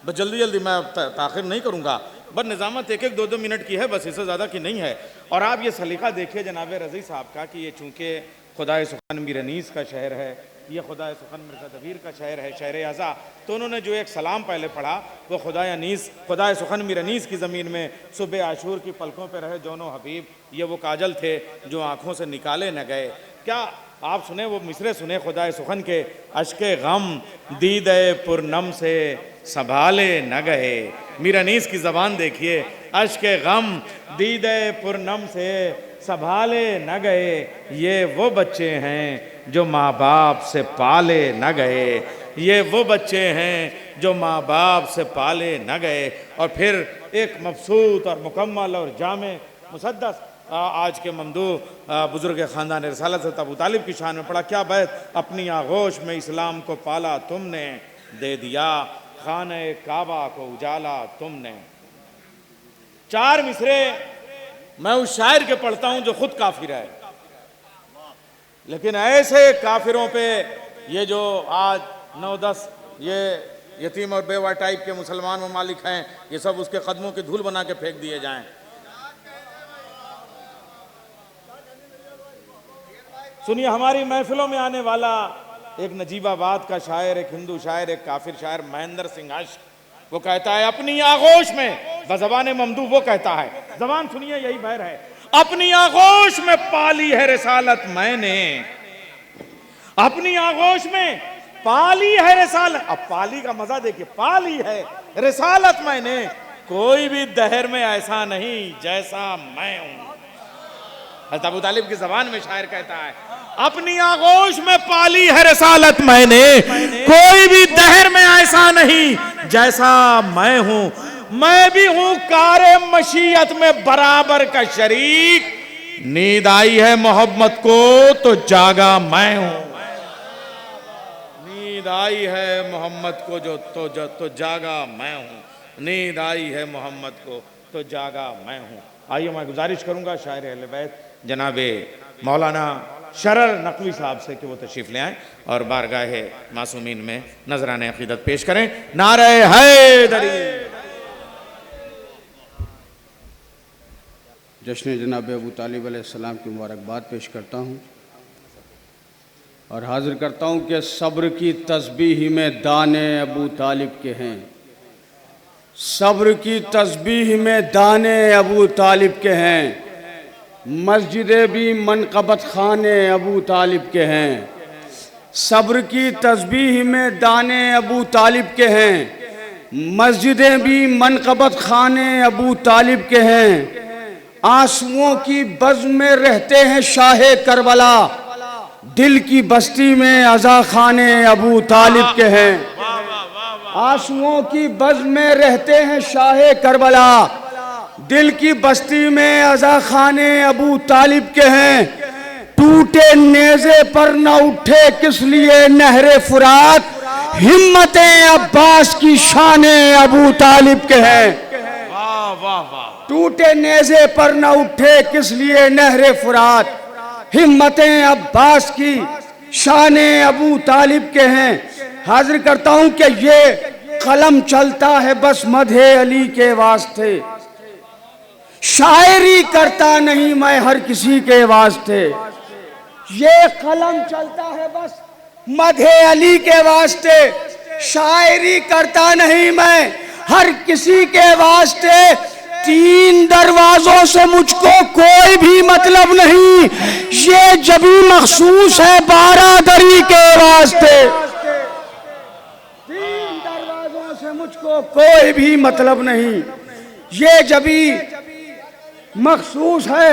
بس جلدی جلدی میں تاخیر نہیں کروں گا، بس نظامت ایک ایک 2 منٹ کی ہے، بس اس سے زیادہ کی نہیں ہے۔ اور آپ یہ سلیقہ دیکھیے جناب رضی صاحب کا کہ یہ چونکہ خدائے سخن میر انیس کا شہر ہے، یہ خدائے سخن مرزا دبیر کا شہر ہے، شہر اعزا، تو انہوں نے جو ایک سلام پہلے پڑھا وہ خدائے سخن میر انیس کی زمین میں صبح عاشور کی پلکوں پہ رہے جون و حبیب، یہ وہ کاجل تھے جو آنکھوں سے نکالے نہ گئے۔ کیا آپ سنیں وہ مصرے سنیں خدائے سخن کے، اشک غم دیدے پرنم سے سنبھالے نہ گئے۔ میر انیس کی زبان دیکھیے، اشک غم دیدے پرنم سے سنبھالے نہ گئے، یہ وہ بچے ہیں جو ماں باپ سے پالے نہ گئے، یہ وہ بچے ہیں جو ماں باپ سے پالے نہ گئے۔ اور پھر ایک مبسوط اور مکمل اور جامع مسدس آج کے ممدوح بزرگ خاندان رسالت حضرت ابو طالب کی شان میں پڑھا۔ کیا بیت، اپنی آغوش میں اسلام کو پالا تم نے، دے دیا خانہ کعبہ کو اجالا تم نے۔ 4 مصرے میں اس شاعر کے پڑھتا ہوں جو خود کافر ہے، لیکن ایسے کافروں پہ یہ جو آج 9-10 یہ یتیم اور بیوہ ٹائپ کے مسلمان ممالک ہیں، یہ سب اس کے قدموں کی دھول بنا کے پھینک دیے جائیں۔ سنیے ہماری محفلوں میں آنے والا ایک نجیب آباد کا شاعر، ایک ہندو شاعر، ایک کافر شاعر مہندر سنگھ عشق، وہ کہتا ہے اپنی آغوش میں، بزبان ممدوح وہ کہتا ہے، زبان سنیے یہی بہر ہے، اپنی آغوش میں پالی ہے رسالت میں نے، اپنی آغوش میں پالی ہے رسالت، اب پالی کا مزہ دیکھیں، پالی ہے رسالت میں نے، کوئی بھی دہر میں ایسا نہیں جیسا میں ہوں۔ حضرت ابو طالب کی زبان میں شاعر کہتا ہے اپنی آغوش میں پالی ہے رسالت میں نے، کوئی بھی دہر میں ایسا نہیں جیسا میں ہوں، میں بھی ہوں کار مشیت میں برابر کا شریک، نیند آئی ہے محمد کو تو جاگا میں ہوں، نیند آئی ہے محمد کو تو جاگا میں ہوں، نیند آئی ہے محمد کو تو جاگا میں ہوں۔ آئیے میں گزارش کروں گا شاعر اہل بیت جناب مولانا شرر نقوی صاحب سے کہ وہ تشریف لے آئیں اور بارگاہ معصومین میں نذرانِ عقیدت پیش کریں۔ نعرہ حیدری۔ جشن جناب ابو طالب علیہ السلام کی مبارکباد پیش کرتا ہوں اور حاضر کرتا ہوں کہ صبر کی تسبیح میں دانے ابو طالب کے ہیں، صبر کی تسبیح میں دانے ابو طالب کے ہیں، مسجدیں بھی منقبت خانے ابو طالب کے ہیں، صبر کی تسبیح میں دانے ابو طالب کے ہیں، مسجدیں بھی منقبت خانے ابو طالب کے ہیں، آنسوؤں کی بزم میں رہتے ہیں شاہ کربلا، دل کی بستی میں عزا خانے ابو طالب کے ہیں، آنسوؤں کی بزم میں رہتے ہیں شاہ کربلا، دل کی بستی میں عزا خانے ابو طالب کے ہیں، ٹوٹے نیزے پر نہ اٹھے کس لیے نہر فرات، ہمتیں عباس کی شانیں ابو طالب کے ہیں، ٹوٹے نیزے پر نہ اٹھے کس لیے نہر فرات، ہمتیں عباس کی شانیں ابو طالب کے ہیں۔ حاضر کرتا ہوں کہ یہ قلم چلتا ہے بس مدح علی کے واسطے، شاعری کرتا نہیں میں ہر کسی کے واسطے، یہ قلم چلتا ہے بس مدح علی کے واسطے، شاعری کرتا نہیں میں ہر کسی کے واسطے، 3 دروازوں سے مجھ کو کوئی بھی مطلب نہیں، یہ جبھی مخصوص ہے 12 دری کے واسطے، 3 دروازوں سے مجھ کو کوئی بھی مطلب نہیں، یہ جبھی مخصوص ہے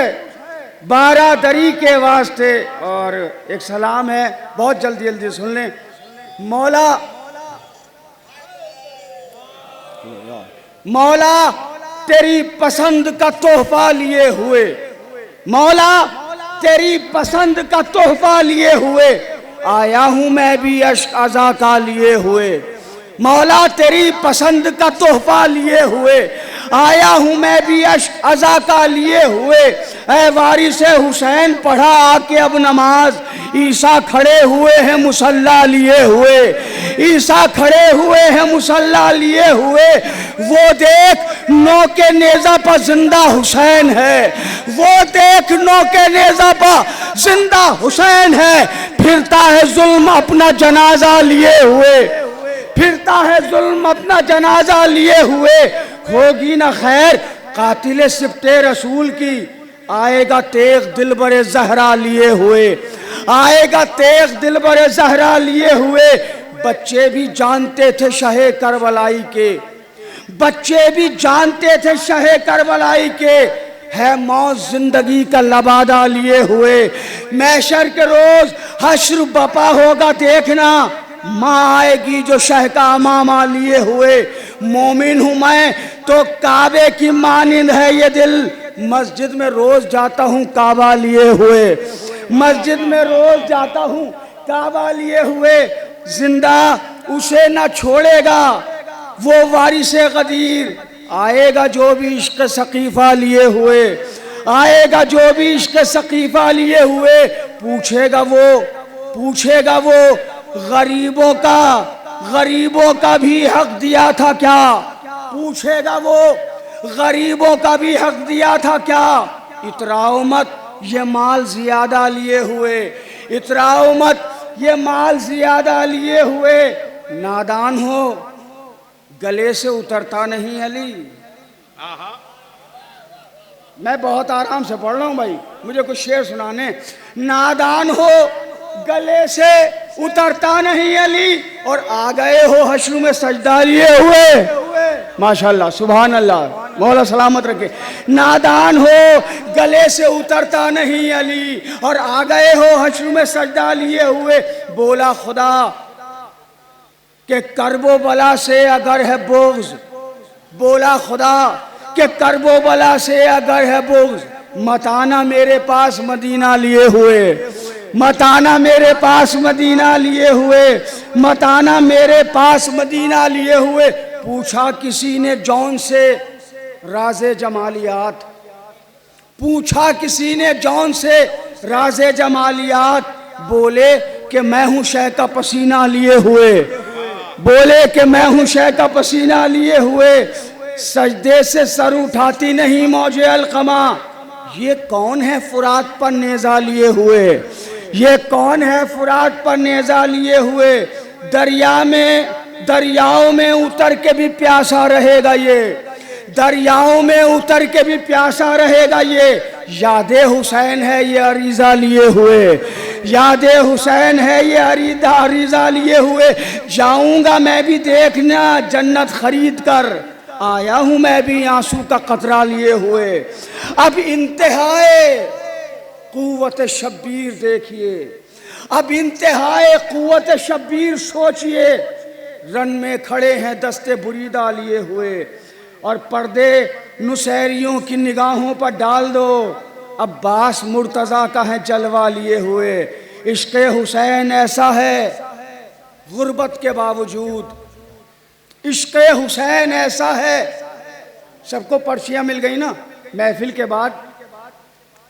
12 دری کے واسطے۔ اور ایک سلام ہے بہت جلدی سن لیں، مولا تیری پسند کا تحفہ لیے ہوئے، مولا تیری پسند کا تحفہ لیے ہوئے آیا ہوں میں بھی عشق عزا کا لیے ہوئے، مولا تیری پسند کا تحفہ لیے ہوئے آیا ہوں میں بھی عشق عزا کا لیے ہوئے، اے وارث حسین پڑھا آ کے اب نماز، عیسیٰ کھڑے ہوئے ہیں مصلی لیے ہوئے، عیسیٰ کھڑے ہوئے ہیں مصلی لیے ہوئے، وہ دیکھ نو کے نیزہ پر زندہ حسین ہے، وہ دیکھ نو کے نیزہ پر زندہ حسین ہے، پھرتا ہے ظلم اپنا جنازہ لیے ہوئے، پھرتا ہے ظلم اپنا جنازہ لیے ہوئے، ہوگی نہ خیر قاتل سبط رسول کی، آئے گا تیغ دلبر زہرا لیے ہوئے، آئے گا تیغ دلبر زہرا لیے ہوئے۔ بچے بھی جانتے تھے شہ کربلائی کے، بچے بھی جانتے تھے شہ کربلائی کے، ہے موت زندگی کا لبادہ لیے ہوئے، محشر کے روز حشر بپا ہوگا دیکھنا، ماں آئے گی جو شہ کا امامہ لیے ہوئے، مومن ہوں میں تو کعبے کی مانند ہے یہ دل، مسجد میں روز جاتا ہوں کعبہ لیے ہوئے، مسجد میں روز جاتا ہوں کعبہ لیے ہوئے، زندہ اسے نہ چھوڑے گا وہ وارث غدیر، آئے گا جو بھی عشق سقیفہ لیے ہوئے، آئے گا جو بھی عشق سقیفہ لیے ہوئے، پوچھے گا وہ غریبوں کا بھی حق دیا تھا کیا، پوچھے گا وہ غریبوں کا بھی حق دیا تھا کیا، اتراؤ مت یہ مال زیادہ لیے ہوئے، اتراؤ مت یہ مال زیادہ لیے ہوئے، نادان ہو گلے سے اترتا نہیں علی۔ میں بہت آرام سے پڑھ رہا ہوں بھائی، مجھے کچھ شعر سنانے۔ نادان ہو گلے سے اترتا نہیں علی، اور آ گئے ہو حشر میں سجدہ لیے ہوئے، ماشاءاللہ سبحان اللہ، مولا سلامت رکھے۔ نادان ہو گلے سے اترتا نہیں علی، اور آ گئے ہو حشر میں سجدہ لیے ہوئے، بولا خدا کہ کرب و بلا سے اگر ہے بغض، بولا خدا کہ کرب و بلا سے اگر ہے بغض، مت آنا میرے پاس مدینہ لیے ہوئے، مت آنا میرے پاس مدینہ لیے ہوئے، مت آنا میرے پاس مدینہ لیے ہوئے۔ پوچھا کسی نے جون سے راز جمالیات، پوچھا کسی نے جون سے راز جمالیات، بولے کہ میں ہوں شہ کا پسینہ لیے ہوئے، بولے کہ میں ہوں شہ کا پسینہ لیے ہوئے، سجدے سے سر اٹھاتی نہیں موج القمہ، یہ کون ہے فرات پر نیزہ لیے ہوئے، یہ کون ہے فرات پر نیزہ لیے ہوئے، دریاؤں میں اتر کے بھی پیاسا رہے گا یہ، دریاؤں میں اتر کے بھی پیاسا رہے گا یہ، یاد حسین ہے یہ عریضہ لیے ہوئے، یاد حسین ہے یہ عریضہ لیے ہوئے، جاؤں گا میں بھی دیکھنا جنت خرید کر، آیا ہوں میں بھی آنسو کا قطرہ لیے ہوئے۔ اب انتہائے قوت شبیر دیکھیے، اب انتہائے قوت شبیر سوچئے، رن میں کھڑے ہیں دستے بریدہ لیے ہوئے، اور پردے نصیریوں کی نگاہوں پر ڈال دو، عباس مرتضیٰ کا ہے جلوہ لیے ہوئے، عشق حسین ایسا ہے غربت کے باوجود، عشق حسین ایسا ہے۔ سب کو پرچیاں مل گئی نا، محفل کے بعد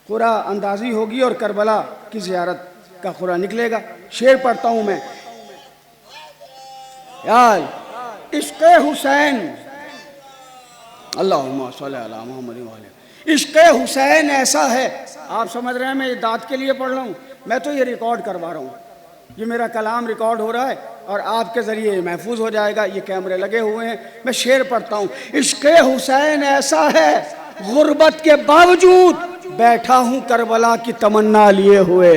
قرآن اندازی ہوگی اور کربلا کی زیارت کا قرآن نکلے گا، شعر پڑھتا ہوں میں۔ یار عشق حسین، اللہم صلی علی محمد وعلیہ، عشق حسین ایسا ہے، آپ سمجھ رہے ہیں میں یہ داد کے لیے پڑھ رہا ہوں، میں تو یہ ریکارڈ کروا رہا ہوں، یہ میرا کلام ریکارڈ ہو رہا ہے اور آپ کے ذریعے یہ محفوظ ہو جائے گا، یہ کیمرے لگے ہوئے ہیں، میں شعر پڑھتا ہوں۔ عشق حسین ایسا ہے غربت کے باوجود بیٹھا ہوں کربلا کی تمنا لیے ہوئے،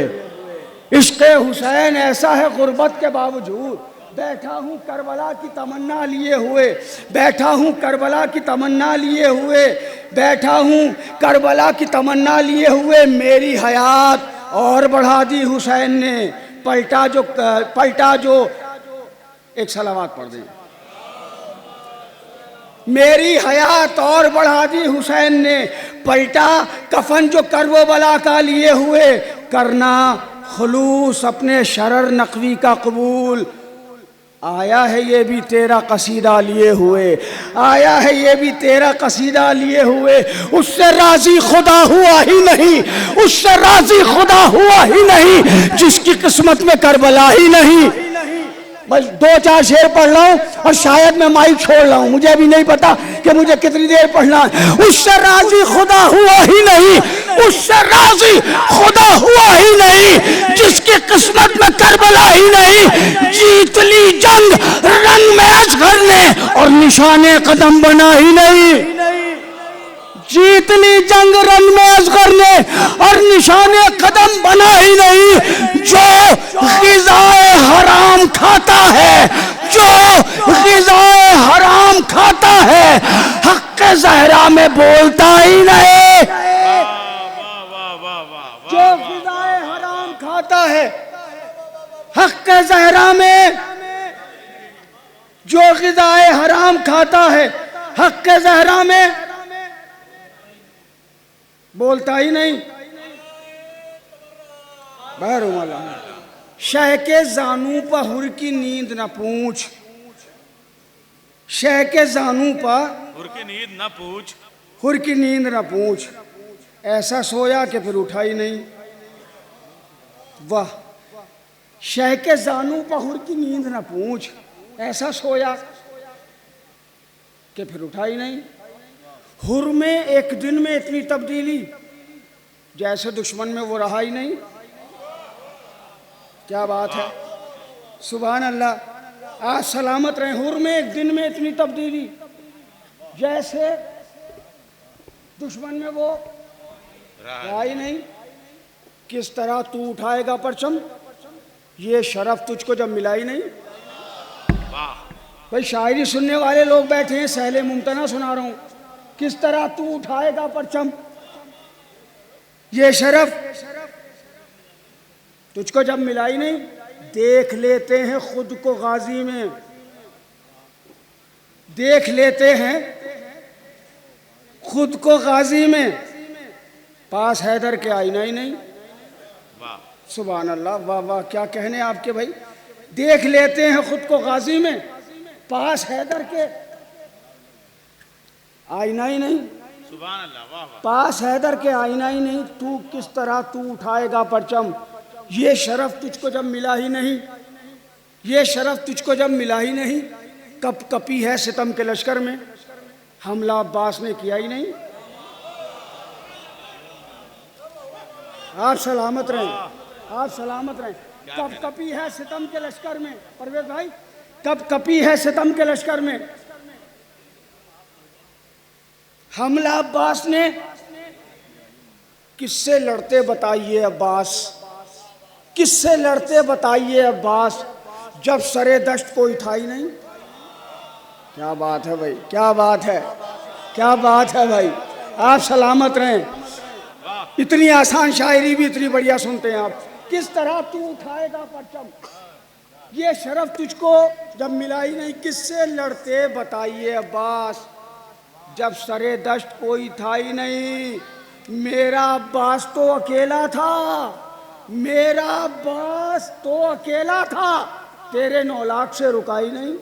عشق حسین ایسا ہے غربت کے باوجود بیٹھا ہوں کربلا کی تمنا لیے ہوئے، بیٹھا ہوں کربلا کی تمنا لیے ہوئے، بیٹھا ہوں کربلا کی تمنا لیے ہوئے، میری حیات اور بڑھا دی حسین نے، پلٹا جو ایک صلوات پڑھ دیں، میری حیات اور بڑھا دی حسین نے، پلٹا کفن جو کرب و بلا کا لیے ہوئے، کرنا خلوص اپنے شرر نقوی کا قبول، آیا ہے یہ بھی تیرا قصیدہ لیے ہوئے، آیا ہے یہ بھی تیرا قصیدہ لیے ہوئے، اس سے راضی خدا ہوا ہی نہیں، اس سے راضی خدا ہوا ہی نہیں جس کی قسمت میں کربلا ہی نہیں۔ بس 2-4 شعر پڑھ رہا ہوں اور شاید میں مائک چھوڑ رہا ہوں، مجھے بھی نہیں پتا کہ مجھے کتنی دیر پڑھنا ہے۔ اس سے راضی خدا ہوا ہی نہیں، اس سے راضی خدا ہوا ہی نہیں جس کی قسمت میں کربلا ہی نہیں۔ جیت لی جنگ رنگ میں اصغر نے اور نشان قدم بنا ہی نہیں، جیت لی جنگ رنگ میں اصغر نے اور نشان قدم بنا ہی نہیں۔ جو غذائے حرام کھاتا ہے، جو غذائے حرام کھاتا ہے، حق زہرا میں بولتا ہی نہیں۔ جو غذائے حرام کھاتا ہے حق زہرا میں، جو غذائے حرام کھاتا ہے حق زہرا میں بولتا ہی نہیں۔ شہ کے زانوں پہ ہر کی نیند نہ پوچھ، شہ کے زانوں پہ ہر کی نیند نہ پوچھ، ہر کی نیند نہ پوچھ، ایسا سویا کہ پھر اٹھا ہی نہیں۔ واہ، شہ کے زانوں پہ ہر کی نیند نہ پوچھ، ایسا سویا کہ پھر اٹھا ہی نہیں۔ ہر میں ایک دن میں اتنی تبدیلی جیسے دشمن میں وہ رہا ہی نہیں۔ کیا بات ہے، سبحان اللہ، آج سلامت رہیں۔ ہر میں ایک دن میں اتنی تبدیلی جیسے دشمن میں وہ رہا ہی نہیں۔ کس طرح تو اٹھائے گا پرچم، یہ شرف تجھ کو جب ملا ہی نہیں۔ بھائی شاعری سننے والے لوگ بیٹھے ہیں، سہل ممتنع سنا رہا ہوں۔ کس طرح تو اٹھائے گا پرچم، یہ شرف تجھ کو جب ملا ہی نہیں۔ دیکھ لیتے ہیں خود کو غازی میں، دیکھ لیتے ہیں خود کو غازی میں، پاس حیدر کے آئینہ ہی نہیں۔ سبحان اللہ، واہ واہ، کیا کہنے آپ کے بھائی۔ دیکھ لیتے ہیں خود کو غازی میں، پاس حیدر کے آئینہ ہی نہیں۔ سبحان اللہ، واہ واہ، پاس حیدر کے آئینہ ہی نہیں۔ تو کس طرح تو اٹھائے گا پرچم، یہ شرف تجھ کو جب ملا ہی نہیں، یہ شرف تجھ کو جب ملا ہی نہیں۔ کپ کپی ہے ستم کے لشکر میں، حملہ عباس نے کیا ہی نہیں۔ آپ سلامت رہیں، آپ سلامت رہیں۔ کپ کپی ہے ستم کے لشکر میں، پرویز بھائی، کپ کپی ہے ستم کے لشکر میں، حملہ عباس نے کس سے لڑتے بتائیے عباس، کس سے لڑتے بتائیے عباس، جب سرے دشت کوئی تھا ہی نہیں۔ کیا بات ہے بھائی، کیا بات ہے، کیا بات ہے بھائی، آپ سلامت رہیں۔ اتنی آسان شاعری بھی اتنی بڑھیا سنتے ہیں آپ۔ کس طرح تو اٹھائے گا پرچم، یہ شرف تجھ کو جب ملا ہی نہیں۔ کس سے لڑتے بتائیے عباس، جب سرے دشت کوئی تھا ہی نہیں۔ میرا عباس تو اکیلا تھا، میرا عباس تو اکیلا تھا، تیرے 9 لاکھ سے رکا ہی نہیں۔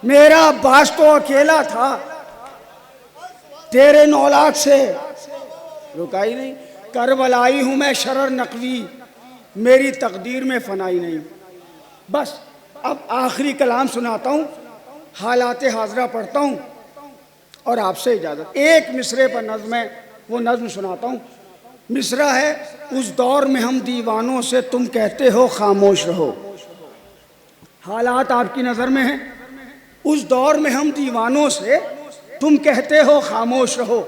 میرا عباس تو اکیلا تھا، تیرے 9 لاکھ سے رکا ہی نہیں۔ کربلائی ہوں میں شرر نقوی، میری تقدیر میں فنائی نہیں۔ بس اب آخری کلام سناتا ہوں، حالات حاضرہ پڑھتا ہوں اور آپ سے اجازت۔ ایک مصرے پر نظم ہے، وہ نظم سناتا ہوں۔ مصرع ہے، اس دور میں ہم دیوانوں سے تم کہتے ہو خاموش رہو۔ حالات آپ کی نظر میں ہیں، اس دور میں ہم دیوانوں سے تم کہتے ہو خاموش رہو۔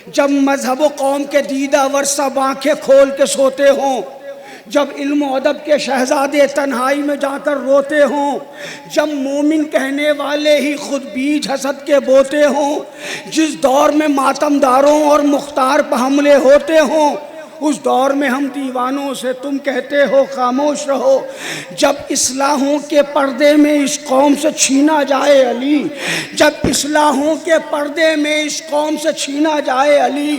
جب مذہب و قوم کے دیدہ ور سب آنکھیں کھول کے سوتے ہوں، جب علم و ادب کے شہزادے تنہائی میں جا کر روتے ہوں، جب مومن کہنے والے ہی خود بیج حسد کے بوتے ہوں، جس دور میں ماتم داروں اور مختار پہ حملے ہوتے ہوں، اس دور میں ہم دیوانوں سے تم کہتے ہو خاموش رہو، جب اصلاحوں کے پردے میں اس قوم سے چھینا جائے علی، جب اصلاحوں کے پردے میں اس قوم سے چھینا جائے علی،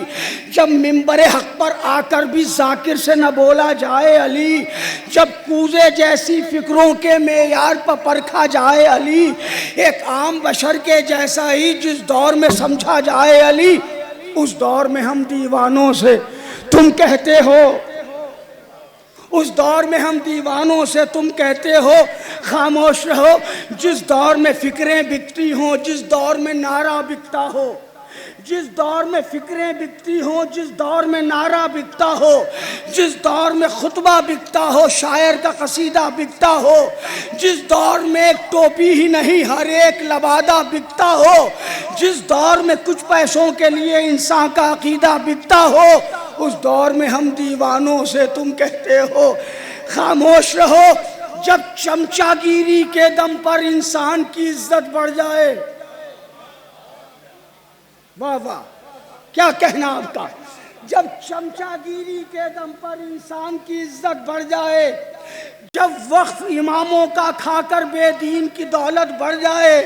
جب منبر حق پر آ کر بھی ذاکر سے نہ بولا جائے علی، جب کوزے جیسی فکروں کے معیار پر پرکھا جائے علی، ایک عام بشر کے جیسا ہی جس دور میں سمجھا جائے علی، اس دور میں ہم دیوانوں سے تم کہتے ہو، اس دور میں ہم دیوانوں سے تم کہتے ہو خاموش رہو، جس دور میں فکریں بکتی ہوں، جس دور میں نعرہ بکتا ہو، جس دور میں فکریں بکتی ہوں، جس دور میں نعرہ بکتا ہو، جس دور میں خطبہ بکتا ہو، شاعر کا قصیدہ بکتا ہو، جس دور میں ایک ٹوپی ہی نہیں ہر ایک لبادہ بکتا ہو، جس دور میں کچھ پیسوں کے لیے انسان کا عقیدہ بکتا ہو، اس دور میں ہم دیوانوں سے تم کہتے ہو خاموش رہو، جب چمچہ گیری کے دم پر انسان کی عزت بڑھ جائے، واہ واہ کیا کہنا آپ کا، جب چمچہ گیری کے دم پر انسان کی عزت بڑھ جائے، جب وقف اماموں کا کھا کر بے دین کی دولت بڑھ جائے،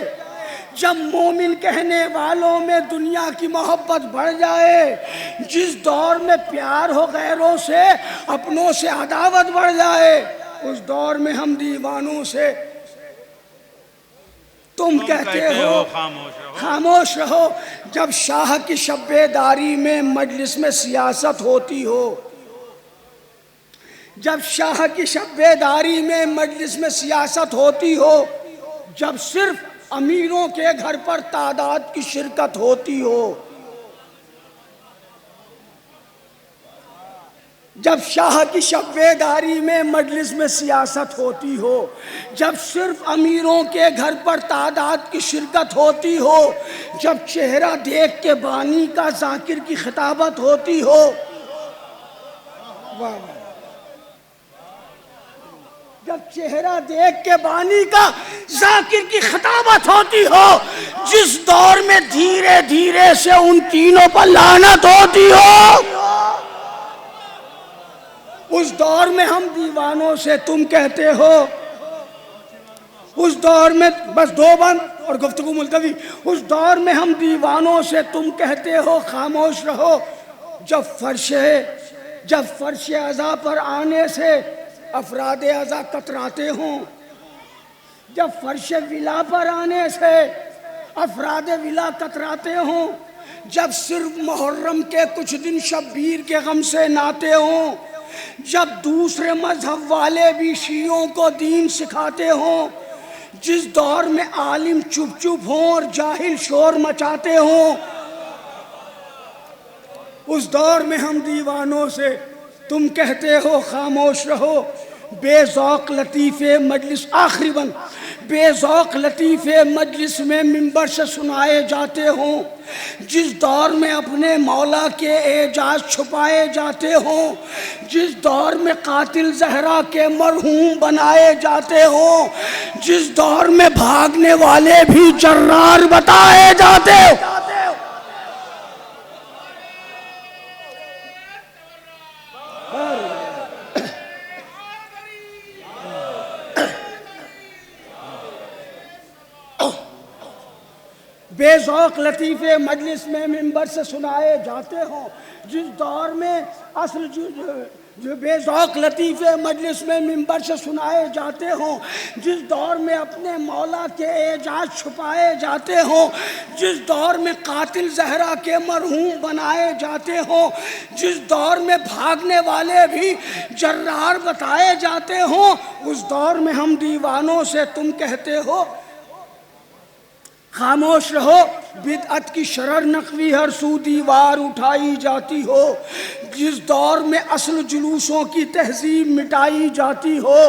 جب مومن کہنے والوں میں دنیا کی محبت بڑھ جائے، جس دور میں پیار ہو غیروں سے اپنوں سے عداوت بڑھ جائے، اس دور میں ہم دیوانوں سے تم کہتے ہو خاموش رہو، جب شاہ کی شب بیداری میں مجلس میں سیاست ہوتی ہو، جب شاہ کی شب بیداری میں مجلس میں سیاست ہوتی ہو، جب صرف امیروں کے گھر پر تعداد کی شرکت ہوتی ہو، جب شاہ کی شب بیداری میں مجلس میں سیاست ہوتی ہو، جب صرف امیروں کے گھر پر تعداد کی شرکت ہوتی ہو، جب چہرہ دیکھ کے بانی کا ذاکر کی خطابت ہوتی ہو، جب چہرہ دیکھ کے بانی کا ذاکر کی خطابت ہوتی ہو، جس دور میں دھیرے دھیرے سے ان تینوں پر لعنت ہوتی ہو، اس دور میں ہم دیوانوں سے تم کہتے ہو، اس دور میں بس دو بند اور گفتگو ملتوی، اس دور میں ہم دیوانوں سے تم کہتے ہو خاموش رہو، جب فرش عزا پر آنے سے افراد عزا کتراتے ہوں، جب فرش ولا پر آنے سے افراد ولا کتراتے ہوں، جب صرف محرم کے کچھ دن شبیر کے غم سے ناتے ہوں، جب دوسرے مذہب والے بھی شیعوں کو دین سکھاتے ہوں، جس دور میں عالم چپ چپ ہوں اور جاہل شور مچاتے ہوں، اس دور میں ہم دیوانوں سے تم کہتے ہو خاموش رہو، بے ذوق لطیفے مجلس آخری بند، بے ذوق لطیفے مجلس میں منبر سے سنائے جاتے ہوں، جس دور میں اپنے مولا کے اعجاز چھپائے جاتے ہوں، جس دور میں قاتل زہرا کے مرحوم بنائے جاتے ہوں، جس دور میں بھاگنے والے بھی جرار بتائے جاتے ہوں، بے ذوق لطیفے مجلس میں منبر سے سنائے جاتے ہوں، جس دور میں جو بے ذوق لطیفے مجلس میں منبر سے سنائے جاتے ہوں، جس دور میں اپنے مولا کے اعجاز چھپائے جاتے ہوں، جس دور میں قاتل زہرا کے مرحوم بنائے جاتے ہوں، جس دور میں بھاگنے والے بھی جرار بتائے جاتے ہوں، اس دور میں ہم دیوانوں سے تم کہتے ہو خاموش رہو، بدعت کی شرر نقوی ہر سو دیوار اٹھائی جاتی ہو، جس دور میں اصل جلوسوں کی تہذیب مٹائی جاتی ہو،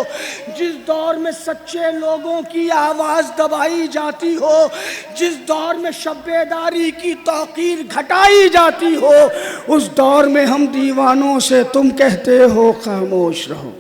جس دور میں سچے لوگوں کی آواز دبائی جاتی ہو، جس دور میں شب بیداری کی توقیر گھٹائی جاتی ہو، اس دور میں ہم دیوانوں سے تم کہتے ہو خاموش رہو۔